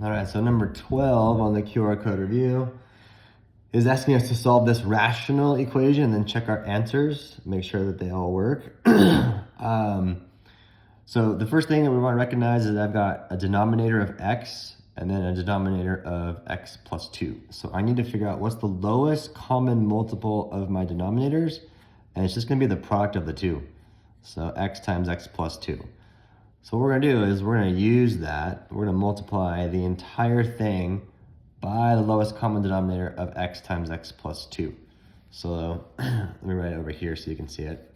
All right, so number 12 on the QR code review is asking us to solve this rational equation and then check our answers, make sure that they all work. So the first thing that we want to recognize is I've got a denominator of x and then a denominator of x plus 2. So I need to figure out what's the lowest common multiple of my denominators, and it's just going to be the product of the two. So x times x plus 2. So what we're going to do is we're going to use that. We're going to multiply the entire thing by the lowest common denominator of x times x plus 2. So let me write it over here so you can see it.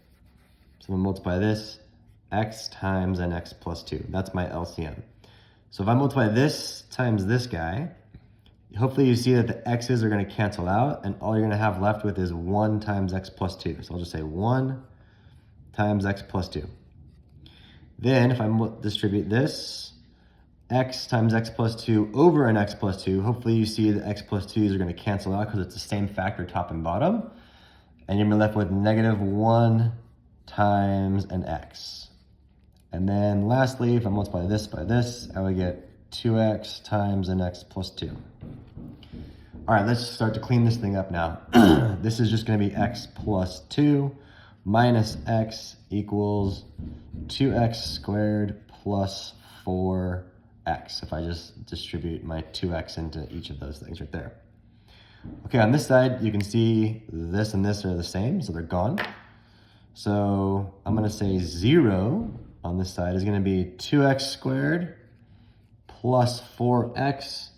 So I'm going to multiply this, x times an x plus 2. That's my LCM. So if I multiply this times this guy, hopefully you see that the x's are going to cancel out, and all you're going to have left with is 1 times x plus 2. So I'll just say 1 times x plus 2. Then if I distribute this, x times x plus 2 over an x plus 2, hopefully you see the x plus 2's are going to cancel out because it's the same factor top and bottom. And you're left with negative 1 times an x. And then lastly, if I multiply this by this, I would get 2x times an x plus 2. All right, let's start to clean this thing up now. This is just going to be x plus 2 minus x equals 2x squared plus 4x, if I just distribute my 2x into each of those things right there. Okay, on this side, you can see this and this are the same, so they're gone. So I'm going to say 0 on this side is going to be 2x squared plus 4x,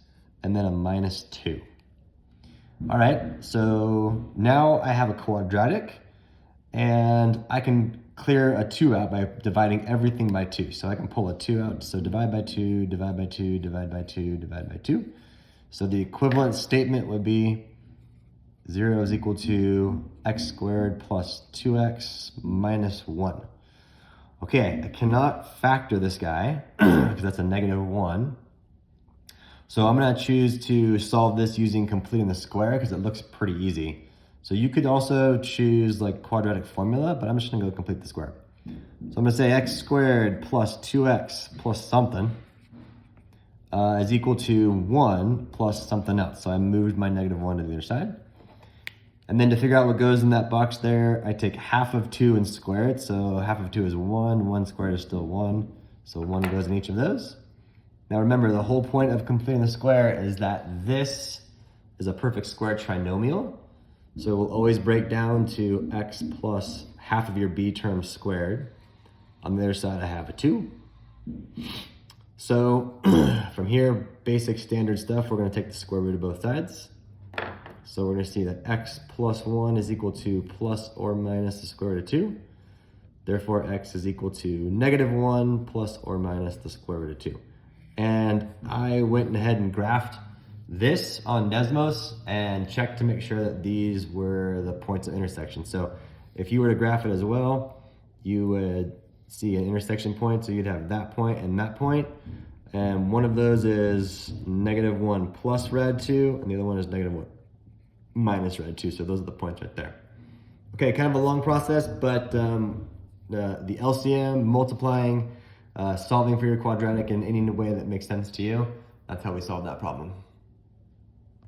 and then a minus 2. All right, so now I have a quadratic, and I can clear a 2 out by dividing everything by 2. So I can pull a 2 out, so divide by 2, divide by 2, divide by 2, divide by 2. So the equivalent statement would be 0 is equal to x squared plus 2x minus 1. Okay, I cannot factor this guy because that's a negative 1. So I'm going to choose to solve this using completing the square because it looks pretty easy. So you could also choose like quadratic formula, but I'm just going to go complete the square. So I'm going to say x squared plus 2x plus something is equal to 1 plus something else. So I moved my negative 1 to the other side. And then to figure out what goes in that box there, I take half of 2 and square it. So half of 2 is 1, 1 squared is still 1. So 1 goes in each of those. Now remember, the whole point of completing the square is that this is a perfect square trinomial. So it will always break down to x plus half of your b term squared. On the other side, I have a 2. So from here, basic standard stuff, we're going to take the square root of both sides. So we're going to see that x plus 1 is equal to plus or minus the square root of 2. Therefore, x is equal to negative 1 plus or minus the square root of 2. And I went ahead and graphed this on Desmos and checked to make sure that these were the points of intersection. So if you were to graph it as well, you would see an intersection point. So you'd have that point and that point. And one of those is negative 1 plus red 2, and the other one is negative 1 minus red 2. So those are the points right there. Okay, kind of a long process, but the LCM, multiplying, solving for your quadratic in any way that makes sense to you, that's how we solve that problem.